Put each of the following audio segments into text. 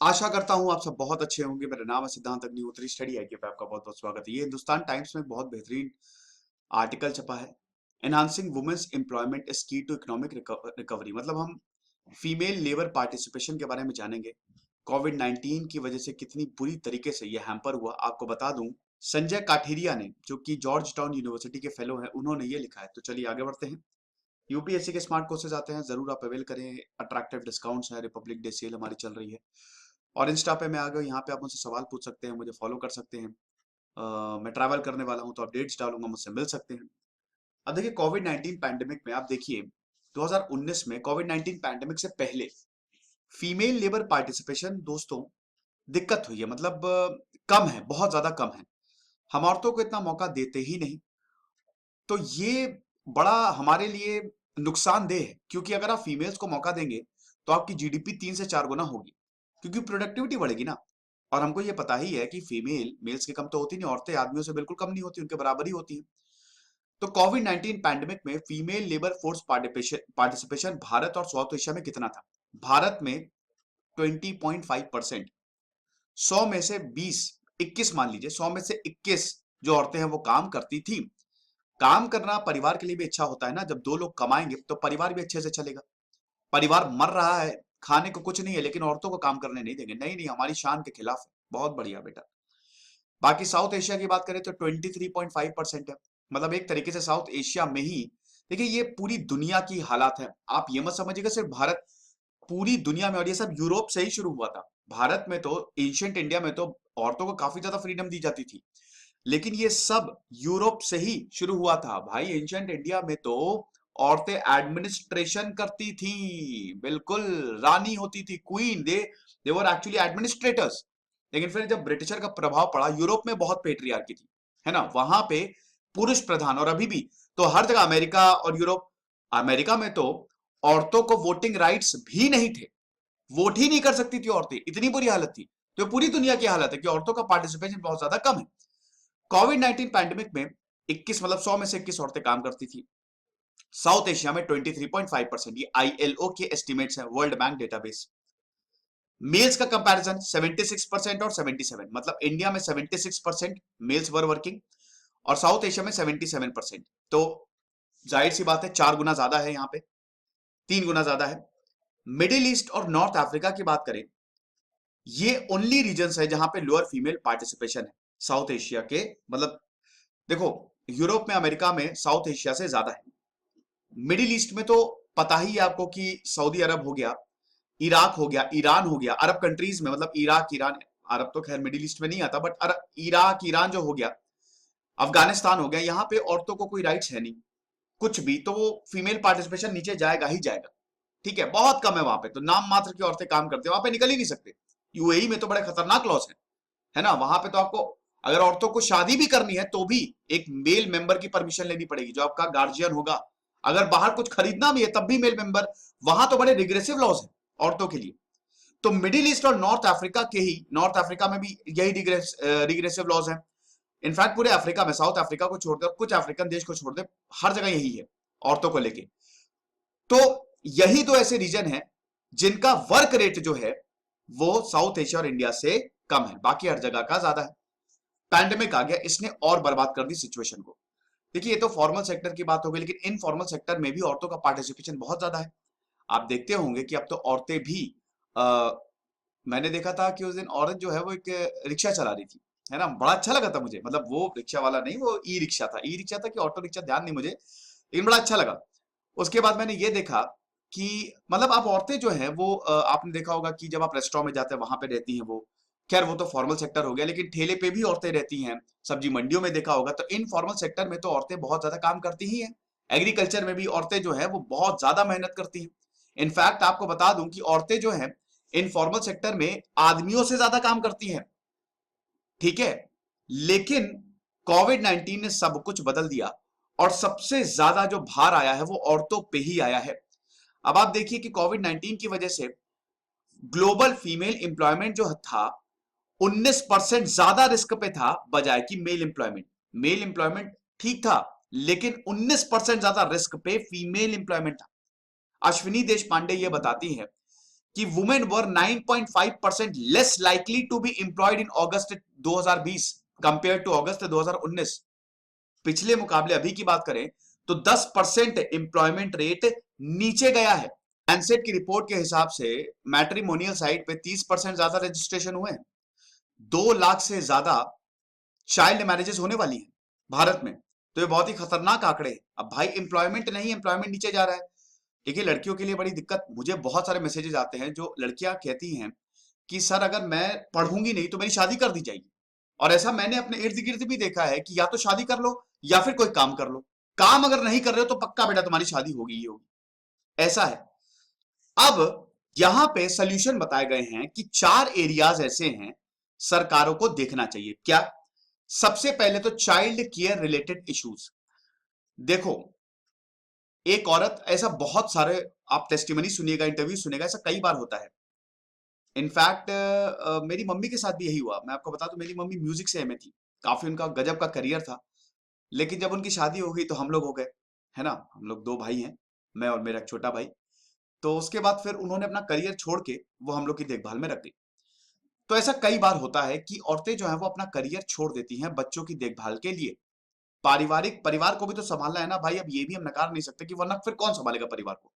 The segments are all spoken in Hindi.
आशा करता हूँ आप सब बहुत अच्छे होंगे। मेरा नाम है सिद्धांत अग्निहोत्री। स्टडी आई पे आपका बहुत बहुत स्वागत है। ये हिंदुस्तान टाइम्स में बहुत बेहतरीन आर्टिकल छपा है। एनहांसिंग वुमेन्स एम्प्लॉयमेंट इज की टू इकोनॉमिक रिकवरी। मतलब हम फीमेल लेबर पार्टिसिपेशन के बारे में जानेंगे। कोविड 19 की वजह से कितनी बुरी तरीके से ये हैम्पर हुआ आपको बता दूं। संजय काठेरिया ने, जो कि जॉर्ज टाउन यूनिवर्सिटी के फेलो हैं, उन्होंने ये लिखा है। तो चलिए आगे बढ़ते हैं। यूपीएससी के स्मार्ट कोर्सेज आते हैं, जरूर आप अवेल करें। अट्रैक्टिव डिस्काउंट्स है, रिपब्लिक डे सेल हमारी चल रही है। और इंस्टा पे मैं आ गया, यहाँ पे आप मुझसे सवाल पूछ सकते हैं, मुझे फॉलो कर सकते हैं। मैं ट्रैवल करने वाला हूँ तो अपडेट्स डालूंगा, मुझसे मिल सकते हैं। अब देखिए, कोविड 19 पैंडेमिक में आप देखिए 2019 में कोविड 19 पैंडेमिक से पहले फीमेल लेबर पार्टिसिपेशन दोस्तों दिक्कत हुई है। मतलब कम है, बहुत ज्यादा कम है। हम औरतों को इतना मौका देते ही नहीं। तो ये बड़ा हमारे लिए नुकसानदेह है, क्योंकि अगर आप फीमेल्स को मौका देंगे तो आपकी जीडीपी 3 से 4 गुना होगी, क्योंकि प्रोडक्टिविटी बढ़ेगी ना। और हमको ये पता ही है कि फीमेल मेल्स के कम तो होती नहीं, औरतें आदमियों से बिल्कुल कम नहीं होती, उनके बराबर ही होती हैं। तो कोविड 19 पैंडेमिक में female labour force participation Bharat और साउथ एशिया में कितना था? भारत में 20.5%। 100 में से 20, 21 मान लीजिए, 100 में से 21 जो औरतें हैं वो काम करती थी। काम करना परिवार के लिए भी अच्छा होता है ना। जब दो लोग कमाएंगे तो परिवार भी अच्छे से चलेगा। परिवार मर रहा है, खाने को कुछ नहीं है, लेकिन औरतों को काम करने नहीं देंगे, नहीं नहीं, हमारी शान के खिलाफ है। बहुत बढ़िया बेटा। बाकी साउथ एशिया की बात करें तो 23.5% है। मतलब एक तरीके से साउथ एशिया में ही, देखिए ये पूरी दुनिया की हालात है। आप ये मत समझिएगा सिर्फ भारत, पूरी दुनिया में। और ये सब यूरोप से ही शुरू हुआ था। भारत में तो, एशियंट इंडिया में तो औरतों को काफी ज्यादा फ्रीडम दी जाती थी, लेकिन ये सब यूरोप से ही शुरू हुआ था भाई। एंशिएंट इंडिया में तो औरतें एडमिनिस्ट्रेशन करती थी, बिल्कुल रानी होती थी, queen. They were actually administrators. लेकिन फिर जब ब्रिटिशर का प्रभाव पड़ा, यूरोप में बहुत पेट्रियार्की थी, है ना, वहां पे पुरुष प्रधान। और अभी भी तो हर जगह, अमेरिका और यूरोप, अमेरिका में तो औरतों को वोटिंग राइट्स भी नहीं थे। वोट ही नहीं कर सकती थी औरतें, इतनी बुरी हालत थी। तो पूरी दुनिया की हालत है कि औरतों का पार्टिसिपेशन बहुत ज्यादा कम है। कोविड 19 पैंडेमिक में 21, मतलब 100 में से 21 औरतें काम करती थी। साउथ एशिया में 23.5%। ये आईएलओ के एस्टिमेट्स हैं, वर्ल्ड बैंक डेटाबेस। मेल्स का कंपैरिजन 76% और 77, मतलब इंडिया में 76% मेल्स वर वर्किंग और साउथ एशिया में 77%। तो जाहिर सी बात है 4 गुना ज्यादा है, यहाँ पे 3 गुना ज्यादा है। मिडिल ईस्ट और नॉर्थ अफ्रीका की बात करें, ये ओनली रीजन है जहां पे लोअर फीमेल पार्टिसिपेशन है साउथ एशिया के। मतलब देखो, यूरोप में, अमेरिका में साउथ एशिया से ज्यादा है। मिडिल ईस्ट में तो पता ही है आपको कि सऊदी अरब हो गया, इराक हो गया, ईरान हो गया। अरब कंट्रीज में, मतलब इराक, ईरान, अरब तो खैर मिडिल ईस्ट में नहीं आता, बट अरब, इराक, ईरान जो हो गया, अफगानिस्तान हो गया, यहाँ पे औरतों को कोई राइट्स है नहीं कुछ भी। तो वो फीमेल पार्टिसिपेशन नीचे जाएगा ही जाएगा। ठीक है, बहुत कम है वहां पे, तो नाम मात्र की औरतें काम करती है, वहां पे निकल ही नहीं सकते। यूएई में तो बड़े खतरनाक लॉस है ना। वहां पे तो आपको, अगर औरतों को शादी भी करनी है तो भी एक मेल मेंबर की परमिशन लेनी पड़ेगी, जो आपका गार्जियन होगा। अगर बाहर कुछ खरीदना भी है तब भी मेल मेंबर। वहां तो बड़े रिग्रेसिव लॉज है औरतों के लिए। तो मिडिल ईस्ट और नॉर्थ अफ्रीका के ही, नॉर्थ अफ्रीका में भी यही रिग्रेसिव लॉज है। इनफैक्ट पूरे अफ्रीका में, साउथ अफ्रीका को छोड़कर, कुछ अफ्रीकन देश को छोड़ दे, हर जगह यही है औरतों को लेके। तो यही दो ऐसे रीजन है जिनका वर्क रेट जो है वो साउथ एशिया और इंडिया से कम है, बाकी हर जगह का ज्यादा है। पैंडेमिक आ गया, इसने और बर्बाद कर दी सिचुएशन को। देखिए, ये तो फॉर्मल सेक्टर की बात हो गई, लेकिन इनफॉर्मल सेक्टर में भी औरतों का पार्टिसिपेशन बहुत ज्यादा है। आप देखते होंगे कि अब तो औरतें भी, आ, मैंने देखा था कि उस दिन औरत जो है वो एक रिक्शा चला रही थी, है ना। बड़ा अच्छा लगा था मुझे। मतलब वो रिक्शा वाला नहीं, वो ई रिक्शा था, ई रिक्शा था कि ऑटो रिक्शा, ध्यान नहीं मुझे, लेकिन बड़ा अच्छा लगा। उसके बाद मैंने ये देखा कि मतलब आप औरतें जो हैं वो, आपने देखा होगा कि जब आप रेस्टोरेंट में जाते हैं वहां पे रहती हैं वो। खैर वो तो फॉर्मल सेक्टर हो गया, लेकिन ठेले पे भी औरतें रहती हैं। सब्जी मंडियों में देखा होगा। तो इनफॉर्मल सेक्टर में तो औरतें बहुत ज्यादा काम करती ही हैं। एग्रीकल्चर में भी औरतें जो है वो बहुत ज्यादा मेहनत करती हैं। इनफैक्ट आपको बता दूं कि औरतें जो हैं इनफॉर्मल सेक्टर में आदमियों से ज्यादा काम करती हैं। ठीक है, लेकिन कोविड 19 ने सब कुछ बदल दिया, और सबसे ज्यादा जो भार आया है वो औरतों पे ही आया है। अब आप देखिए कि कोविड 19 की वजह से ग्लोबल फीमेल एम्प्लॉयमेंट जो था 19% ज्यादा रिस्क पे था, बजाय कि मेल एम्प्लॉयमेंट। मेल एम्प्लॉयमेंट ठीक था, लेकिन 19% ज्यादा रिस्क पे फीमेल एम्प्लॉयमेंट था। अश्विनी देश पांडे ये बताती हैं कि women were 9.5% less likely to be employed in August 2020 compared to August 2019। पिछले मुकाबले अभी की बात करें तो 10% एम्प्लॉयमेंट रेट नीचे गया है। लैंसेट की रिपोर्ट के हिसाब से मैट्रिमोनियल साइट पे 30% ज्यादा रजिस्ट्रेशन हुए हैं। 2 लाख से ज्यादा चाइल्ड मैरिजेस होने वाली हैं भारत में। तो ये बहुत ही खतरनाक आंकड़े हैं। अब भाई एम्प्लॉयमेंट नहीं, एम्प्लॉयमेंट नीचे जा रहा है। देखिए लड़कियों के लिए बड़ी दिक्कत, मुझे बहुत सारे मैसेजेस आते हैं जो लड़कियां कहती हैं कि सर अगर मैं पढ़ूंगी नहीं तो मेरी शादी कर दी जाएगी। और ऐसा मैंने अपने इर्द गिर्द भी देखा है कि या तो शादी कर लो या फिर कोई काम कर लो। काम अगर नहीं कर रहे हो तो पक्का बेटा तुम्हारी शादी होगी ही होगी, ऐसा है। अब यहां पे सोल्यूशन बताए गए हैं कि 4 एरियाज ऐसे हैं सरकारों को देखना चाहिए। क्या? सबसे पहले तो चाइल्ड केयर रिलेटेड इश्यूज। देखो एक औरत, ऐसा बहुत सारे आप टेस्टिमनी सुनिएगा, इंटरव्यू सुनिएगा, ऐसा कई बार होता है। इनफैक्ट मेरी मम्मी के साथ भी यही हुआ। मैं आपको बता दूं, मेरी मम्मी म्यूजिक से एमए थी, काफी उनका गजब का करियर था। लेकिन जब उनकी शादी हो गई तो हम लोग हो गए, है ना। हम लोग 2 भाई हैं, मैं और मेरा एक छोटा भाई। तो उसके बाद फिर उन्होंने अपना करियर छोड़ के वो हम लोग की देखभाल में रख दी। तो ऐसा कई बार होता है कि औरतें जो है वो अपना करियर छोड़ देती हैं बच्चों की देखभाल के लिए। पारिवारिक परिवार को भी तो संभालना है ना भाई। अब ये भी हम नकार नहीं सकते कि वरना फिर कौन संभालेगा परिवार को।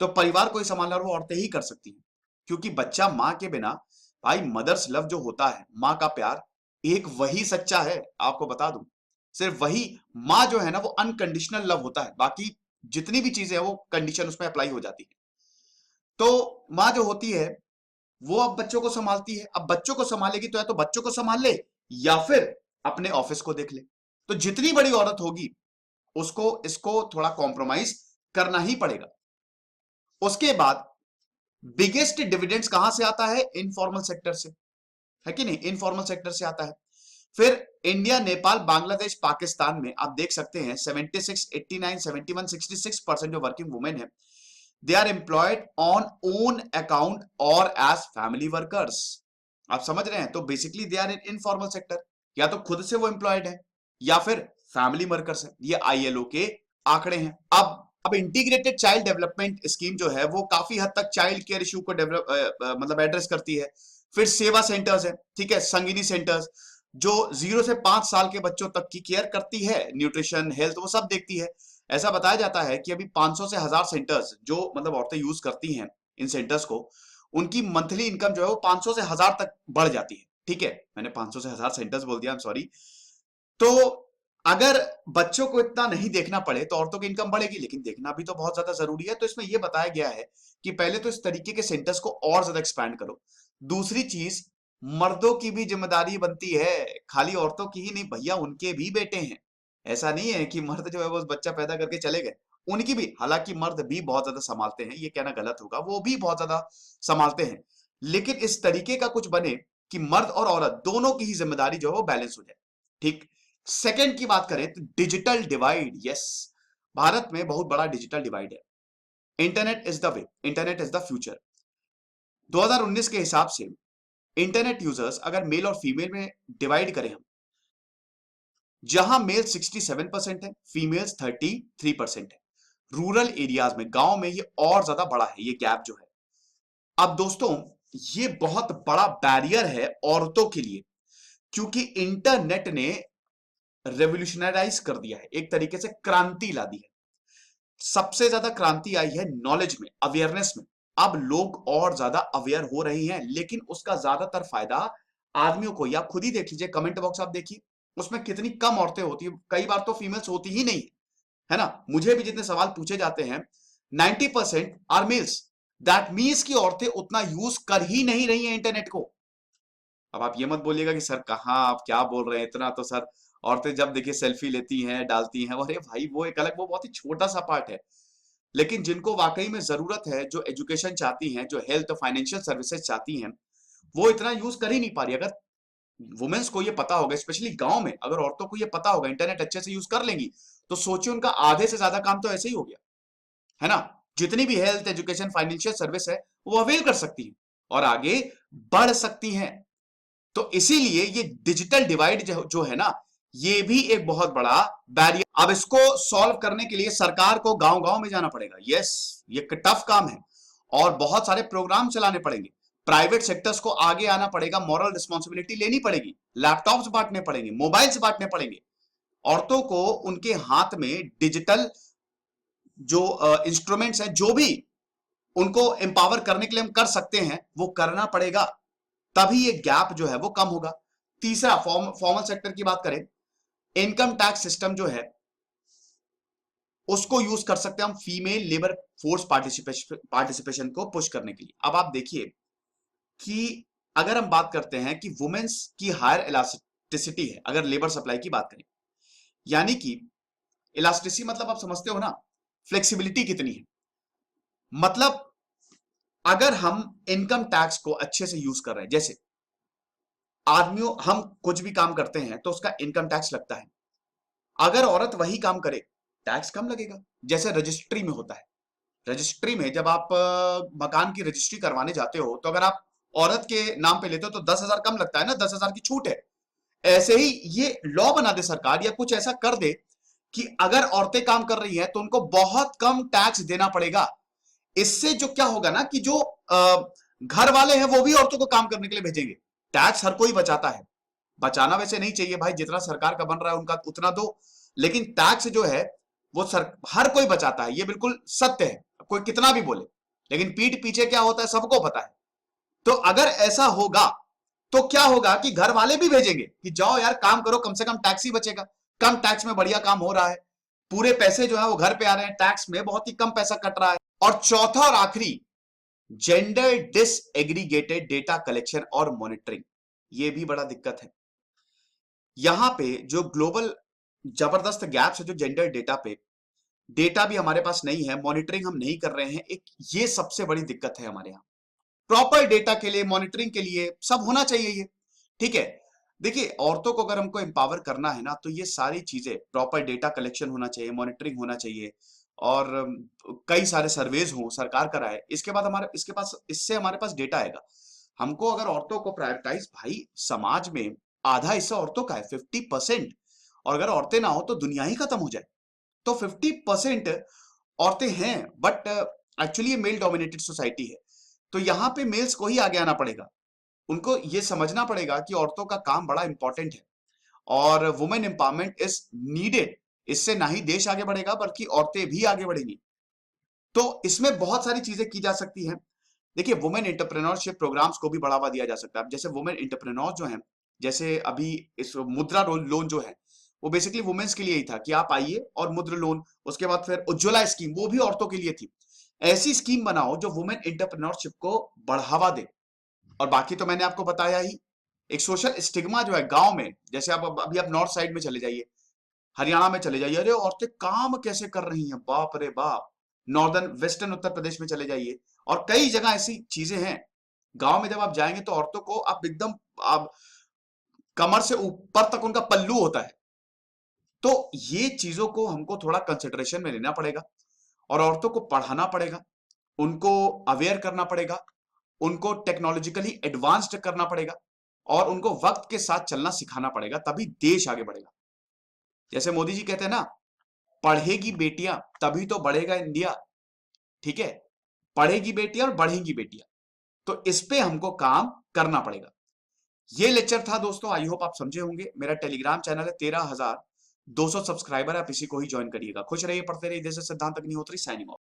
तो परिवार को ही संभालना और वो औरतें ही कर सकती हैं, क्योंकि बच्चा माँ के बिना, भाई मदर्स लव जो होता है, माँ का प्यार, एक वही सच्चा है। आपको बता दूं, सिर्फ वही माँ जो है ना वो अनकंडीशनल लव होता है। बाकी जितनी भी चीजें हैं वो कंडीशन उसमें अप्लाई हो जाती है। तो माँ जो होती है वो अब बच्चों को संभालती है। अब बच्चों को संभालेगी तो या तो बच्चों को संभाल ले या फिर अपने ऑफिस को देख ले। तो जितनी बड़ी औरत होगी उसको इसको थोड़ा कॉम्प्रोमाइज करना ही पड़ेगा। उसके बाद बिगेस्ट डिविडेंड्स कहां से आता है? इनफॉर्मल सेक्टर से, है कि नहीं? इनफॉर्मल सेक्टर से आता है। फिर इंडिया, नेपाल, बांग्लादेश, पाकिस्तान में आप देख सकते हैं 76, 89, 71, 66% जो वर्किंग वुमेन है, they are employed on own account और एज फैमिली वर्कर्स। आप समझ रहे हैं? तो basically they are in informal sector, या तो खुद से वो एम्प्लॉयड है या फिर फैमिली वर्कर्स है। ये आईएलओ के आंकड़े हैं। अब इंटीग्रेटेड चाइल्ड डेवलपमेंट स्कीम जो है वो काफी हद तक चाइल्ड केयर इशू को डेवलप मतलब एड्रेस करती है। फिर सेवा सेंटर्स है, ठीक है, संगिनी सेंटर्स, जो 0 से 5 साल के बच्चों तक की केयर करती है, न्यूट्रिशन, हेल्थ, वो सब देखती है। ऐसा बताया जाता है कि अभी 500 से 1000 सेंटर्स जो मतलब औरतें यूज करती हैं इन सेंटर्स को, उनकी मंथली इनकम जो है वो 500 से 1000 तक बढ़ जाती है। ठीक है, मैंने 500 से 1000 सेंटर्स बोल दिया, आई एम सॉरी। तो अगर बच्चों को इतना नहीं देखना पड़े तो औरतों की इनकम बढ़ेगी, लेकिन देखना भी तो बहुत ज्यादा जरूरी है। तो इसमें यह बताया गया है कि पहले तो इस तरीके के सेंटर्स को और ज्यादा एक्सपैंड करो। दूसरी चीज, मर्दों की भी जिम्मेदारी बनती है, खाली औरतों की ही नहीं भैया, उनके भी बेटे हैं। ऐसा नहीं है कि मर्द जो है वो बच्चा पैदा करके चले गए, उनकी भी, हालांकि मर्द भी बहुत ज्यादा संभालते हैं, ये कहना गलत होगा, वो भी बहुत ज्यादा संभालते हैं। लेकिन इस तरीके का कुछ बने कि मर्द और औरत दोनों की ही जिम्मेदारी जो है वो बैलेंस हो जाए। ठीक। सेकंड की बात करें तो डिजिटल डिवाइड। यस, भारत में बहुत बड़ा डिजिटल डिवाइड है। Internet is the way, internet is the future. 2019 के हिसाब से इंटरनेट यूजर्स अगर मेल और फीमेल में डिवाइड करें हम, जहां मेल 67% है, फीमेल्स 33% है। रूरल एरियाज में, गांव में, ये और ज्यादा बड़ा है ये गैप जो है। अब दोस्तों ये बहुत बड़ा बैरियर है औरतों के लिए, क्योंकि इंटरनेट ने रेवोल्यूशनराइज कर दिया है, एक तरीके से क्रांति ला दी है। सबसे ज्यादा क्रांति आई है नॉलेज में, अवेयरनेस में। अब लोग और ज्यादा अवेयर हो रहे हैं, लेकिन उसका ज्यादातर फायदा आदमियों को, या खुद ही देख लीजिए, कमेंट बॉक्स आप देखिए, उसमें कितनी कम औरतें होती है। कई बार तो फीमेल्स होती ही नहीं है ना। मुझे भी जितने सवाल पूछे जाते हैं 90% आर मेल्स। दैट मीन्स की औरतें उतना यूज कर ही नहीं रही है इंटरनेट को। अब आप ये मत बोलिएगा कि सर कहाँ आप क्या बोल रहे हैं, इतना तो सर औरतें जब देखिए सेल्फी लेती हैं, डालती हैं, अरे भाई वो एक अलग, वो बहुत ही छोटा सा पार्ट है। लेकिन जिनको वाकई में जरूरत है, जो एजुकेशन चाहती हैं, जो हेल्थ फाइनेंशियल सर्विसेज चाहती हैं, वो इतना यूज कर ही नहीं पा रही। अगर वुमेन्स को ये पता होगा, स्पेशली गांव में अगर औरतों को ये पता होगा, इंटरनेट अच्छे से यूज कर लेंगी, तो सोचिए उनका आधे से ज्यादा काम तो ऐसे ही हो गया, है ना। जितनी भी हेल्थ, एजुकेशन, फाइनेंशियल सर्विस है वो अवेल कर सकती हैं और आगे बढ़ सकती हैं। तो इसीलिए ये डिजिटल डिवाइड जो है ना, ये भी एक बहुत बड़ा बैरियर। अब इसको सॉल्व करने के लिए सरकार को गांव गांव में जाना पड़ेगा। यस, ये टफ काम है। और बहुत सारे प्रोग्राम चलाने पड़ेंगे। प्राइवेट सेक्टर्स को आगे आना पड़ेगा, मॉरल रिस्पॉन्सिबिलिटी लेनी पड़ेगी, लैपटॉप्स बांटने पड़ेंगे, मोबाइल्स बांटने पड़ेंगे। औरतों को उनके हाथ में डिजिटल जो इंस्ट्रूमेंट्स हैं, जो भी उनको एम्पावर करने के लिए हम कर सकते हैं, वो करना पड़ेगा। तभी ये गैप जो है वो कम होगा। तीसरा, फॉर्मल सेक्टर की बात करें, इनकम टैक्स सिस्टम जो है उसको यूज कर सकते हैं हम फीमेल लेबर फोर्स पार्टिसिपेशन को पुश करने के लिए। अब आप देखिए कि अगर हम बात करते हैं कि वुमेन्स की हायर इलास्टिसिटी है, अगर लेबर सप्लाई की बात करें, यानी कि इलास्टिसिटी मतलब आप समझते हो ना, फ्लेक्सिबिलिटी कितनी है। मतलब अगर हम इनकम टैक्स को अच्छे से यूज कर रहे हैं, जैसे आदमियों हम कुछ भी काम करते हैं तो उसका इनकम टैक्स लगता है, अगर औरत वही काम करे टैक्स कम लगेगा। जैसे रजिस्ट्री में होता है, रजिस्ट्री में जब आप मकान की रजिस्ट्री करवाने जाते हो तो अगर आप औरत के नाम पे लेते हो तो 10,000 कम लगता है ना, 10,000 की छूट है। ऐसे ही ये लॉ बना दे सरकार या कुछ ऐसा कर दे कि अगर औरतें काम कर रही हैं तो उनको बहुत कम टैक्स देना पड़ेगा। इससे जो क्या होगा ना कि जो घर वाले हैं वो भी औरतों को काम करने के लिए भेजेंगे। टैक्स हर कोई बचाता है, बचाना वैसे नहीं चाहिए भाई, जितना सरकार का बन रहा है उनका उतना दो, लेकिन टैक्स जो है वो हर कोई बचाता है, ये बिल्कुल सत्य है, कोई कितना भी बोले, लेकिन पीठ पीछे क्या होता है सबको पता है। तो अगर ऐसा होगा तो क्या होगा कि घर वाले भी भेजेंगे कि जाओ यार काम करो, कम से कम टैक्स ही बचेगा, कम टैक्स में बढ़िया काम हो रहा है, पूरे पैसे जो है वो घर पे आ रहे हैं, टैक्स में बहुत ही कम पैसा कट रहा है। और चौथा और आखिरी, जेंडर डिसएग्रीगेटेड डेटा कलेक्शन और मॉनिटरिंग, ये भी बड़ा दिक्कत है। यहां पे जो ग्लोबल जबरदस्त गैप्स है जो जेंडर डेटा पे, डेटा भी हमारे पास नहीं है, मॉनिटरिंग हम नहीं कर रहे हैं, एक ये सबसे बड़ी दिक्कत है हमारे यहाँ। प्रॉपर डेटा के लिए, मॉनिटरिंग के लिए सब होना चाहिए ये, ठीक है। देखिए औरतों को अगर हमको एम्पावर करना है ना तो ये सारी चीजें, प्रॉपर डेटा कलेक्शन होना चाहिए, मॉनिटरिंग होना चाहिए, और कई सारे सर्वेज हो सरकार कराए, इसके बाद हमारे इसके पास इससे हमारे पास डेटा आएगा। हमको अगर औरतों को प्रायोरिटाइज, भाई समाज में आधा हिस्सा औरतों का है, 50%, और अगर औरतें ना हो तो दुनिया ही खत्म हो जाए। तो 50% औरतें हैं, बट एक्चुअली ये मेल डोमिनेटेड सोसाइटी है, तो यहां पे मेल्स को ही आगे आना पड़ेगा। उनको ये समझना पड़ेगा कि औरतों का काम बड़ा इंपॉर्टेंट है और वुमेन एम्पावरमेंट इज नीडेड। इससे ना ही देश आगे बढ़ेगा बल्कि औरतें भी आगे बढ़ेंगी। तो इसमें बहुत सारी चीजें की जा सकती हैं। देखिए वुमेन एंटरप्रेन्योरशिप प्रोग्राम्स को भी बढ़ावा दिया जा सकता है। जैसे वुमेन एंटरप्रेन्योर जो हैं, जैसे अभी इस मुद्रा लोन जो है वो बेसिकली वुमेन्स के लिए ही था कि आप आइए और मुद्रा लोन, उसके बाद फिर उज्ज्वला स्कीम वो भी औरतों के लिए थी। ऐसी स्कीम बनाओ जो वुमेन एंटरप्रेन्योरशिप को बढ़ावा दे। और बाकी तो मैंने आपको बताया ही। एक सोशल स्टिग्मा जो है गांव में, जैसे आप अभी आप नॉर्थ साइड में चले जाइए, हरियाणा में चले जाइए, अरे औरतें काम कैसे कर रही हैं, बाप रे बाप। नॉर्दर्न वेस्टर्न उत्तर प्रदेश में चले जाइए और कई जगह ऐसी चीजें हैं। गांव में जब आप जाएंगे तो औरतों को आप एकदम, आप कमर से ऊपर तक उनका पल्लू होता है। तो ये चीजों को हमको थोड़ा कंसिडरेशन में लेना पड़ेगा और औरतों को पढ़ाना पड़ेगा, उनको अवेयर करना पड़ेगा, उनको टेक्नोलॉजिकली एडवांस्ड करना पड़ेगा और उनको वक्त के साथ चलना सिखाना पड़ेगा, तभी देश आगे बढ़ेगा। जैसे मोदी जी कहते हैं ना, पढ़ेगी बेटियां तभी तो बढ़ेगा इंडिया, ठीक है। पढ़ेगी बेटियां और बढ़ेंगी बेटियां, तो इस पे हमको काम करना पड़ेगा। ये लेक्चर था दोस्तों, आई होप आप समझे होंगे। मेरा टेलीग्राम चैनल है, 13,200 सब्सक्राइबर है, आप इसी को ही ज्वाइन करिएगा। खुश रहिए, पढ़ते रहिए। जैसे सिद्धांत अग्निहोत्री, साइनिंग ऑफ।